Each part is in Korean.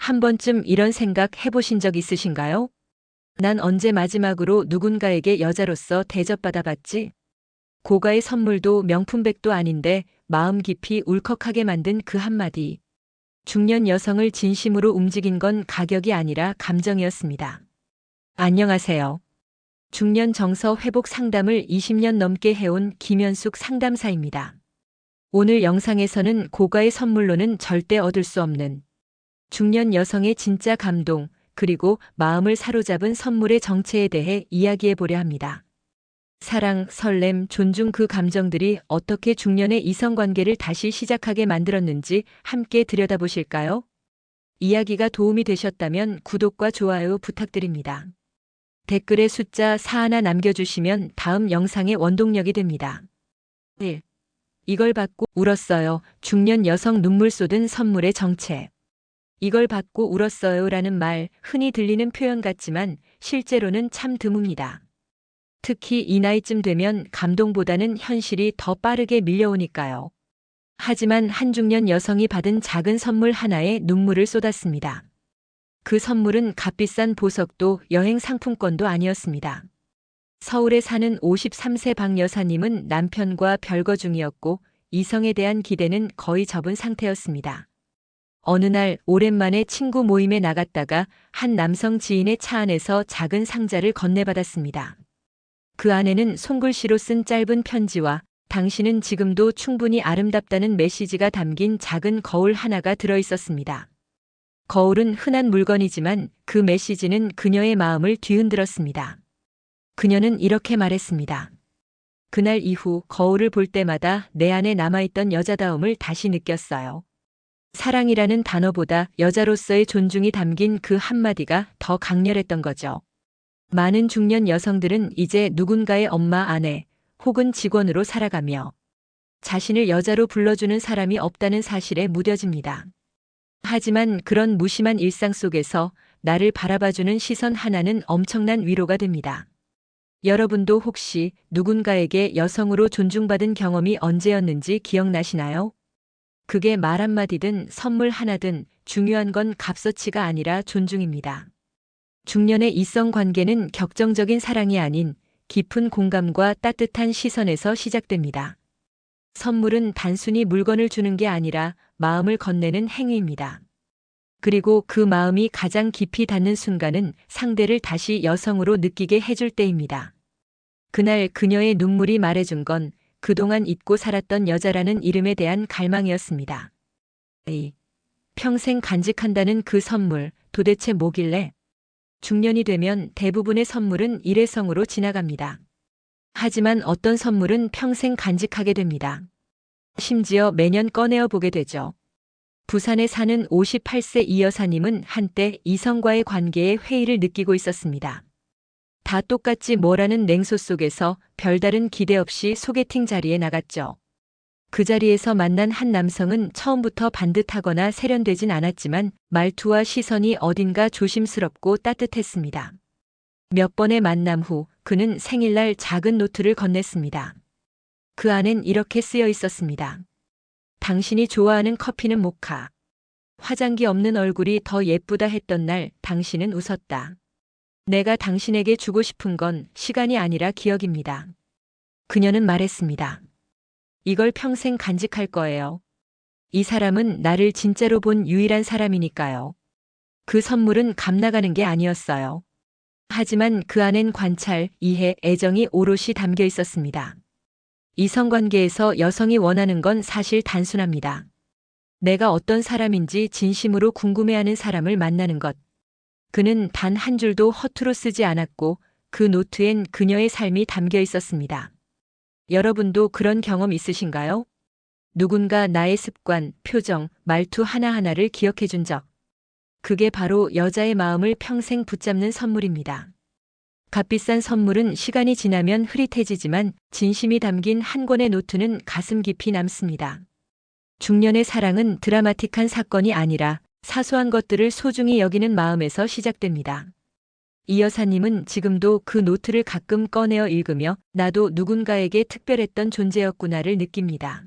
한 번쯤 이런 생각 해보신 적 있으신가요? 난 언제 마지막으로 누군가에게 여자로서 대접받아 봤지? 고가의 선물도 명품백도 아닌데 마음 깊이 울컥하게 만든 그 한마디. 중년 여성을 진심으로 움직인 건 가격이 아니라 감정이었습니다. 안녕하세요. 중년 정서 회복 상담을 20년 넘게 해온 김현숙 상담사입니다. 오늘 영상에서는 고가의 선물로는 절대 얻을 수 없는 중년 여성의 진짜 감동, 그리고 마음을 사로잡은 선물의 정체에 대해 이야기해 보려 합니다. 사랑, 설렘, 존중, 그 감정들이 어떻게 중년의 이성관계를 다시 시작하게 만들었는지 함께 들여다보실까요? 이야기가 도움이 되셨다면 구독과 좋아요 부탁드립니다. 댓글에 숫자 4 하나 남겨주시면 다음 영상의 원동력이 됩니다. 1. 이걸 받고 울었어요. 중년 여성 눈물 쏟은 선물의 정체. 이걸 받고 울었어요 라는 말, 흔히 들리는 표현 같지만 실제로는 참 드뭅니다. 특히 이 나이쯤 되면 감동보다는 현실이 더 빠르게 밀려오니까요. 하지만 한 중년 여성이 받은 작은 선물 하나에 눈물을 쏟았습니다. 그 선물은 값비싼 보석도 여행 상품권도 아니었습니다. 서울에 사는 53세 박 여사님은 남편과 별거 중이었고 이성에 대한 기대는 거의 접은 상태였습니다. 어느 날 오랜만에 친구 모임에 나갔다가 한 남성 지인의 차 안에서 작은 상자를 건네받았습니다. 그 안에는 손글씨로 쓴 짧은 편지와 당신은 지금도 충분히 아름답다는 메시지가 담긴 작은 거울 하나가 들어 있었습니다. 거울은 흔한 물건이지만 그 메시지는 그녀의 마음을 뒤흔들었습니다. 그녀는 이렇게 말했습니다. 그날 이후 거울을 볼 때마다 내 안에 남아있던 여자다움을 다시 느꼈어요. 사랑이라는 단어보다 여자로서의 존중이 담긴 그 한마디가 더 강렬했던 거죠. 많은 중년 여성들은 이제 누군가의 엄마, 아내 혹은 직원으로 살아가며 자신을 여자로 불러주는 사람이 없다는 사실에 무뎌집니다. 하지만 그런 무심한 일상 속에서 나를 바라봐주는 시선 하나는 엄청난 위로가 됩니다. 여러분도 혹시 누군가에게 여성으로 존중받은 경험이 언제였는지 기억나시나요? 그게 말 한마디든 선물 하나든 중요한 건 값어치가 아니라 존중입니다. 중년의 이성관계는 격정적인 사랑이 아닌 깊은 공감과 따뜻한 시선에서 시작됩니다. 선물은 단순히 물건을 주는 게 아니라 마음을 건네는 행위입니다. 그리고 그 마음이 가장 깊이 닿는 순간은 상대를 다시 여성으로 느끼게 해줄 때입니다. 그날 그녀의 눈물이 말해준 건 그동안 잊고 살았던 여자라는 이름에 대한 갈망이었습니다. 평생 간직한다는 그 선물, 도대체 뭐길래? 중년이 되면 대부분의 선물은 일회성으로 지나갑니다. 하지만 어떤 선물은 평생 간직하게 됩니다. 심지어 매년 꺼내어 보게 되죠. 부산에 사는 58세 이 여사님은 한때 이성과의 관계에 회의를 느끼고 있었습니다. 다 똑같지 뭐라는 냉소 속에서 별다른 기대 없이 소개팅 자리에 나갔죠. 그 자리에서 만난 한 남성은 처음부터 반듯하거나 세련되진 않았지만 말투와 시선이 어딘가 조심스럽고 따뜻했습니다. 몇 번의 만남 후 그는 생일날 작은 노트를 건넸습니다. 그 안엔 이렇게 쓰여 있었습니다. 당신이 좋아하는 커피는 모카. 화장기 없는 얼굴이 더 예쁘다 했던 날 당신은 웃었다. 내가 당신에게 주고 싶은 건 시간이 아니라 기억입니다. 그녀는 말했습니다. 이걸 평생 간직할 거예요. 이 사람은 나를 진짜로 본 유일한 사람이니까요. 그 선물은 값 나가는 게 아니었어요. 하지만 그 안엔 관찰, 이해, 애정이 오롯이 담겨 있었습니다. 이성관계에서 여성이 원하는 건 사실 단순합니다. 내가 어떤 사람인지 진심으로 궁금해하는 사람을 만나는 것. 그는 단 한 줄도 허투루 쓰지 않았고 그 노트엔 그녀의 삶이 담겨 있었습니다. 여러분도 그런 경험 있으신가요? 누군가 나의 습관, 표정, 말투 하나하나를 기억해 준 적. 그게 바로 여자의 마음을 평생 붙잡는 선물입니다. 값비싼 선물은 시간이 지나면 흐릿해지지만 진심이 담긴 한 권의 노트는 가슴 깊이 남습니다. 중년의 사랑은 드라마틱한 사건이 아니라 사소한 것들을 소중히 여기는 마음에서 시작됩니다. 이 여사님은 지금도 그 노트를 가끔 꺼내어 읽으며 나도 누군가에게 특별했던 존재였구나를 느낍니다.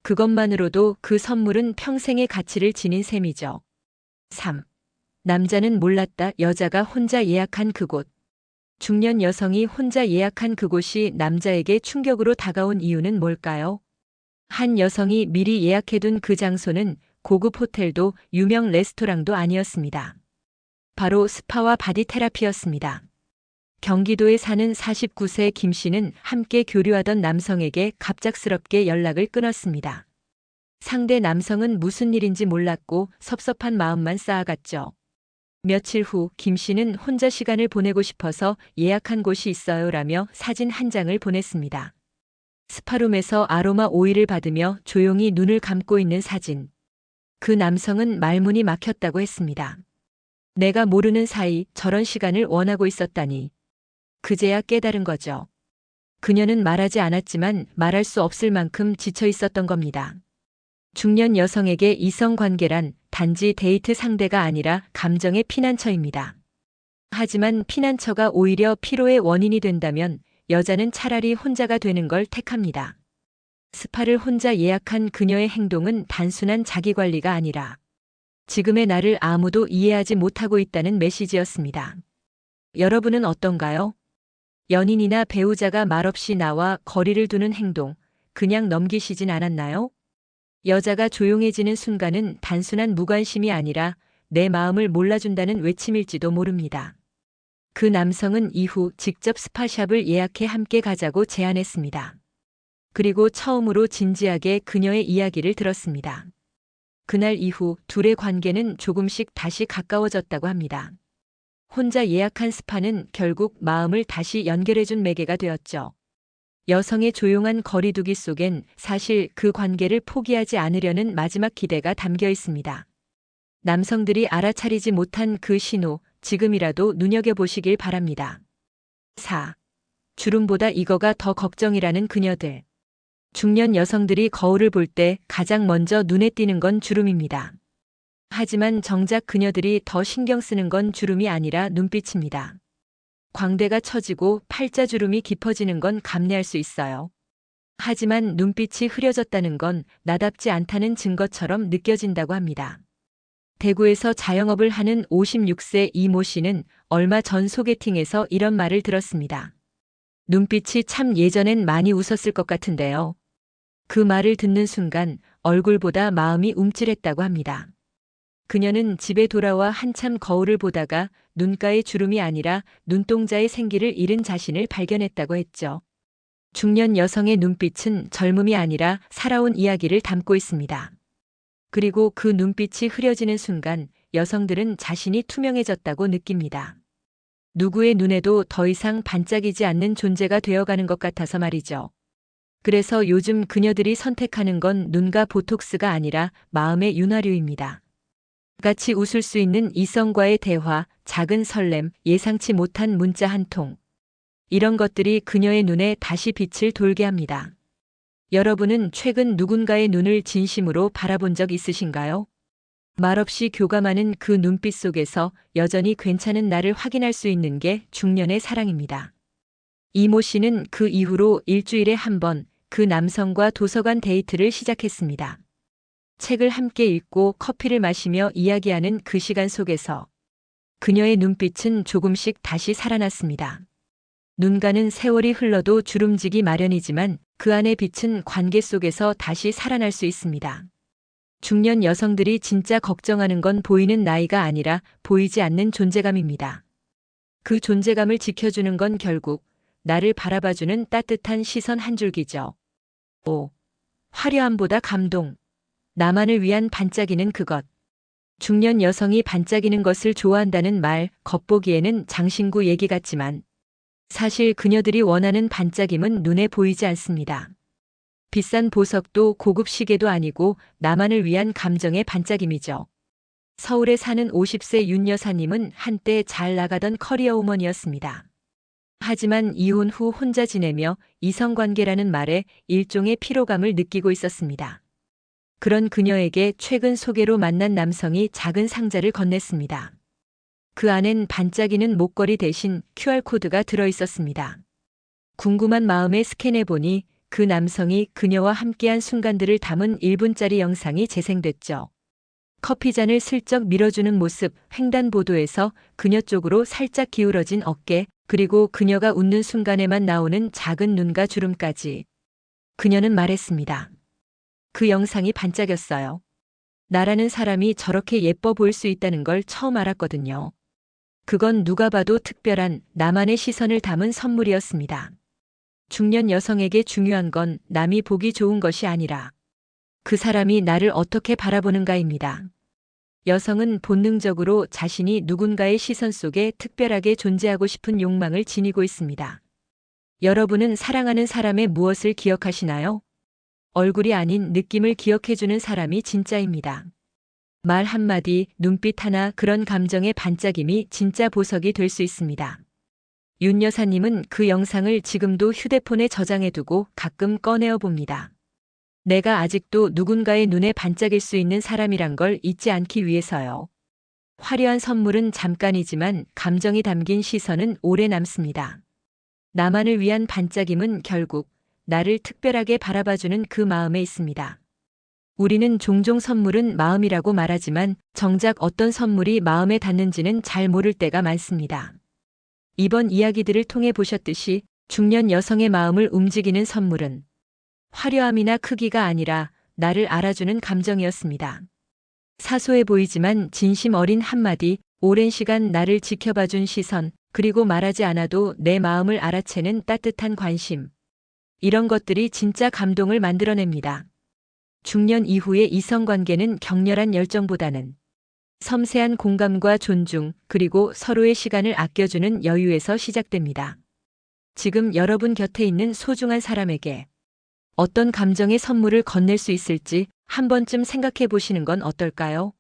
그것만으로도 그 선물은 평생의 가치를 지닌 셈이죠. 3. 남자는 몰랐다. 여자가 혼자 예약한 그곳. 중년 여성이 혼자 예약한 그곳이 남자에게 충격으로 다가온 이유는 뭘까요? 한 여성이 미리 예약해둔 그 장소는 고급 호텔도 유명 레스토랑도 아니었습니다. 바로 스파와 바디 테라피였습니다. 경기도에 사는 49세 김 씨는 함께 교류하던 남성에게 갑작스럽게 연락을 끊었습니다. 상대 남성은 무슨 일인지 몰랐고 섭섭한 마음만 쌓아갔죠. 며칠 후 김 씨는 혼자 시간을 보내고 싶어서 예약한 곳이 있어요라며 사진 한 장을 보냈습니다. 스파룸에서 아로마 오일을 받으며 조용히 눈을 감고 있는 사진. 그 남성은 말문이 막혔다고 했습니다. 내가 모르는 사이 저런 시간을 원하고 있었다니. 그제야 깨달은 거죠. 그녀는 말하지 않았지만 말할 수 없을 만큼 지쳐 있었던 겁니다. 중년 여성에게 이성 관계란 단지 데이트 상대가 아니라 감정의 피난처입니다. 하지만 피난처가 오히려 피로의 원인이 된다면 여자는 차라리 혼자가 되는 걸 택합니다. 스파를 혼자 예약한 그녀의 행동은 단순한 자기관리가 아니라 지금의 나를 아무도 이해하지 못하고 있다는 메시지였습니다. 여러분은 어떤가요? 연인이나 배우자가 말없이 나와 거리를 두는 행동, 그냥 넘기시진 않았나요? 여자가 조용해지는 순간은 단순한 무관심이 아니라 내 마음을 몰라준다는 외침일지도 모릅니다. 그 남성은 이후 직접 스파샵을 예약해 함께 가자고 제안했습니다. 그리고 처음으로 진지하게 그녀의 이야기를 들었습니다. 그날 이후 둘의 관계는 조금씩 다시 가까워졌다고 합니다. 혼자 예약한 스파는 결국 마음을 다시 연결해준 매개가 되었죠. 여성의 조용한 거리두기 속엔 사실 그 관계를 포기하지 않으려는 마지막 기대가 담겨 있습니다. 남성들이 알아차리지 못한 그 신호, 지금이라도 눈여겨보시길 바랍니다. 4. 주름보다 이거가 더 걱정이라는 그녀들. 중년 여성들이 거울을 볼 때 가장 먼저 눈에 띄는 건 주름입니다. 하지만 정작 그녀들이 더 신경 쓰는 건 주름이 아니라 눈빛입니다. 광대가 처지고 팔자주름이 깊어지는 건 감내할 수 있어요. 하지만 눈빛이 흐려졌다는 건 나답지 않다는 증거처럼 느껴진다고 합니다. 대구에서 자영업을 하는 56세 이모 씨는 얼마 전 소개팅에서 이런 말을 들었습니다. 눈빛이 참 예전엔 많이 웃었을 것 같은데요. 그 말을 듣는 순간 얼굴보다 마음이 움찔했다고 합니다. 그녀는 집에 돌아와 한참 거울을 보다가 눈가의 주름이 아니라 눈동자의 생기를 잃은 자신을 발견했다고 했죠. 중년 여성의 눈빛은 젊음이 아니라 살아온 이야기를 담고 있습니다. 그리고 그 눈빛이 흐려지는 순간 여성들은 자신이 투명해졌다고 느낍니다. 누구의 눈에도 더 이상 반짝이지 않는 존재가 되어가는 것 같아서 말이죠. 그래서 요즘 그녀들이 선택하는 건 눈가 보톡스가 아니라 마음의 윤활유입니다. 같이 웃을 수 있는 이성과의 대화, 작은 설렘, 예상치 못한 문자 한 통. 이런 것들이 그녀의 눈에 다시 빛을 돌게 합니다. 여러분은 최근 누군가의 눈을 진심으로 바라본 적 있으신가요? 말없이 교감하는 그 눈빛 속에서 여전히 괜찮은 나를 확인할 수 있는 게 중년의 사랑입니다. 이모 씨는 그 이후로 일주일에 한 번 그 남성과 도서관 데이트를 시작했습니다. 책을 함께 읽고 커피를 마시며 이야기하는 그 시간 속에서 그녀의 눈빛은 조금씩 다시 살아났습니다. 눈가는 세월이 흘러도 주름지기 마련이지만 그 안의 빛은 관계 속에서 다시 살아날 수 있습니다. 중년 여성들이 진짜 걱정하는 건 보이는 나이가 아니라 보이지 않는 존재감입니다. 그 존재감을 지켜주는 건 결국 나를 바라봐주는 따뜻한 시선 한 줄기죠. 5. 화려함보다 감동. 나만을 위한 반짝이는 그것. 중년 여성이 반짝이는 것을 좋아한다는 말, 겉보기에는 장신구 얘기 같지만 사실 그녀들이 원하는 반짝임은 눈에 보이지 않습니다. 비싼 보석도 고급 시계도 아니고 나만을 위한 감정의 반짝임이죠. 서울에 사는 50세 윤 여사님은 한때 잘 나가던 커리어 우먼이었습니다. 하지만 이혼 후 혼자 지내며 이성관계라는 말에 일종의 피로감을 느끼고 있었습니다. 그런 그녀에게 최근 소개로 만난 남성이 작은 상자를 건넸습니다. 그 안엔 반짝이는 목걸이 대신 QR코드가 들어 있었습니다. 궁금한 마음에 스캔해보니 그 남성이 그녀와 함께한 순간들을 담은 1분짜리 영상이 재생됐죠. 커피잔을 슬쩍 밀어주는 모습, 횡단보도에서 그녀 쪽으로 살짝 기울어진 어깨, 그리고 그녀가 웃는 순간에만 나오는 작은 눈과 주름까지. 그녀는 말했습니다. 그 영상이 반짝였어요. 나라는 사람이 저렇게 예뻐 보일 수 있다는 걸 처음 알았거든요. 그건 누가 봐도 특별한 나만의 시선을 담은 선물이었습니다. 중년 여성에게 중요한 건 남이 보기 좋은 것이 아니라 그 사람이 나를 어떻게 바라보는가입니다. 여성은 본능적으로 자신이 누군가의 시선 속에 특별하게 존재하고 싶은 욕망을 지니고 있습니다. 여러분은 사랑하는 사람의 무엇을 기억하시나요? 얼굴이 아닌 느낌을 기억해주는 사람이 진짜입니다. 말 한마디, 눈빛 하나, 그런 감정의 반짝임이 진짜 보석이 될 수 있습니다. 윤 여사님은 그 영상을 지금도 휴대폰에 저장해두고 가끔 꺼내어 봅니다. 내가 아직도 누군가의 눈에 반짝일 수 있는 사람이란 걸 잊지 않기 위해서요. 화려한 선물은 잠깐이지만 감정이 담긴 시선은 오래 남습니다. 나만을 위한 반짝임은 결국 나를 특별하게 바라봐주는 그 마음에 있습니다. 우리는 종종 선물은 마음이라고 말하지만 정작 어떤 선물이 마음에 닿는지는 잘 모를 때가 많습니다. 이번 이야기들을 통해 보셨듯이 중년 여성의 마음을 움직이는 선물은 화려함이나 크기가 아니라 나를 알아주는 감정이었습니다. 사소해 보이지만 진심 어린 한마디, 오랜 시간 나를 지켜봐준 시선, 그리고 말하지 않아도 내 마음을 알아채는 따뜻한 관심. 이런 것들이 진짜 감동을 만들어냅니다. 중년 이후의 이성관계는 격렬한 열정보다는 섬세한 공감과 존중, 그리고 서로의 시간을 아껴주는 여유에서 시작됩니다. 지금 여러분 곁에 있는 소중한 사람에게 어떤 감정의 선물을 건넬 수 있을지 한 번쯤 생각해 보시는 건 어떨까요?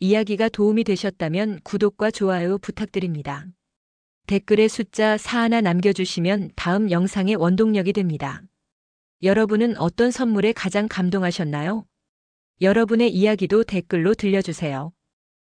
이야기가 도움이 되셨다면 구독과 좋아요 부탁드립니다. 댓글에 숫자 4 하나 남겨주시면 다음 영상의 원동력이 됩니다. 여러분은 어떤 선물에 가장 감동하셨나요? 여러분의 이야기도 댓글로 들려주세요.